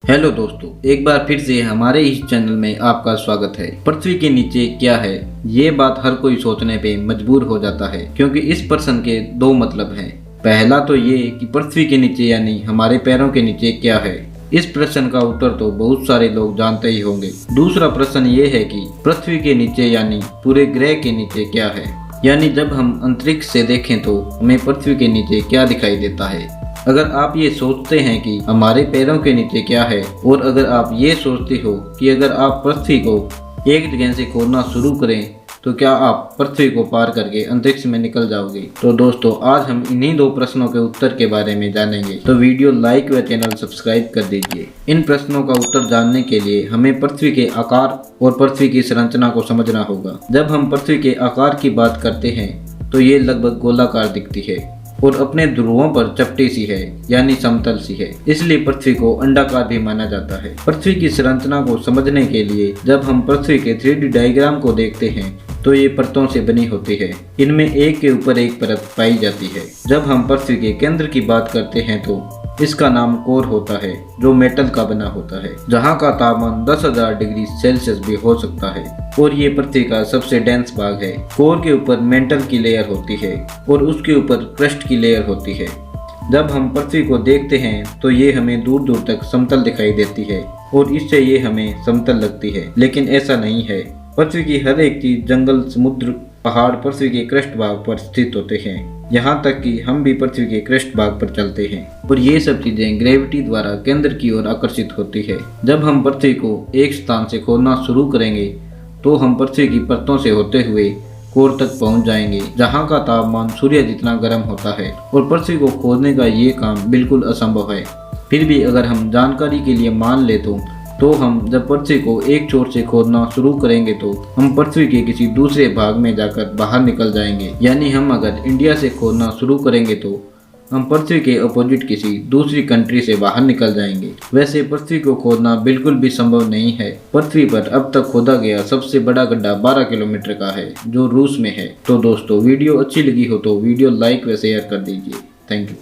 Hello दोस्तों, एक बार फिर से हमारे इस चैनल में आपका स्वागत है। पृथ्वी के नीचे क्या है, ये बात हर कोई सोचने पे मजबूर हो जाता है, क्योंकि इस प्रश्न के दो मतलब हैं। पहला तो ये कि पृथ्वी के नीचे यानी हमारे पैरों के नीचे क्या है। इस प्रश्न का उत्तर तो बहुत सारे लोग जानते ही होंगे। दूसरा प्रश्न ये है कि पृथ्वी के नीचे यानी पूरे ग्रह के नीचे क्या है, यानी जब हम अंतरिक्ष से देखें तो हमें पृथ्वी के नीचे क्या दिखाई देता है। अगर आप ये सोचते हैं कि हमारे पैरों के नीचे क्या है, और अगर आप ये सोचते हो कि अगर आप पृथ्वी को एक जगह से खोदना शुरू करें तो क्या आप पृथ्वी को पार करके अंतरिक्ष में निकल जाओगे। तो दोस्तों, आज हम इन्हीं दो प्रश्नों के उत्तर के बारे में जानेंगे। तो वीडियो लाइक व चैनल सब्सक्राइब कर दीजिए। इन प्रश्नों का उत्तर जानने के लिए हमें पृथ्वी के आकार और पृथ्वी की संरचना को समझना होगा। जब हम पृथ्वी के आकार की बात करते हैं तो ये लगभग गोलाकार दिखती है और अपने ध्रुवों पर चपटी सी है, यानी समतल सी है। इसलिए पृथ्वी को अंडाकार भी माना जाता है। पृथ्वी की संरचना को समझने के लिए जब हम पृथ्वी के 3D डायग्राम को देखते हैं तो ये परतों से बनी होती है। इनमें एक के ऊपर एक परत पाई जाती है। जब हम पृथ्वी के केंद्र की बात करते हैं तो इसका नाम कोर होता है, जो मेटल का बना होता है, जहाँ का तापमान 10,000 डिग्री सेल्सियस भी हो सकता है, और ये पृथ्वी का सबसे डेंस भाग है। कोर के ऊपर मेंटल की लेयर होती है और उसके ऊपर क्रस्ट की लेयर होती है। जब हम पृथ्वी को देखते हैं तो ये हमें दूर दूर तक समतल दिखाई देती है और इससे ये हमें समतल लगती है, लेकिन ऐसा नहीं है। पृथ्वी की हर एक चीज, जंगल, समुद्र, पहाड़ पृथ्वी के क्रस्ट भाग पर स्थित होते हैं। यहाँ तक कि हम भी पृथ्वी के क्रस्ट भाग पर चलते हैं और ये सब चीजें ग्रेविटी द्वारा केंद्र की ओर आकर्षित होती है। जब हम पृथ्वी को एक स्थान से खोदना शुरू करेंगे तो हम पृथ्वी की परतों से होते हुए कोर तक पहुंच जाएंगे, जहां का तापमान सूर्य जितना गर्म होता है, और पृथ्वी को खोदने का ये काम बिल्कुल असंभव है। फिर भी अगर हम जानकारी के लिए मान ले तो हम जब पृथ्वी को एक छोर से खोदना शुरू करेंगे तो हम पृथ्वी के किसी दूसरे भाग में जाकर बाहर निकल जाएंगे। यानी हम अगर इंडिया से खोदना शुरू करेंगे तो हम पृथ्वी के अपोजिट किसी दूसरी कंट्री से बाहर निकल जाएंगे। वैसे पृथ्वी को खोदना बिल्कुल भी संभव नहीं है। पृथ्वी पर अब तक खोदा गया सबसे बड़ा गड्ढा 12 किलोमीटर का है, जो रूस में है। तो दोस्तों, वीडियो अच्छी लगी हो तो वीडियो लाइक व शेयर कर दीजिए। Thank you.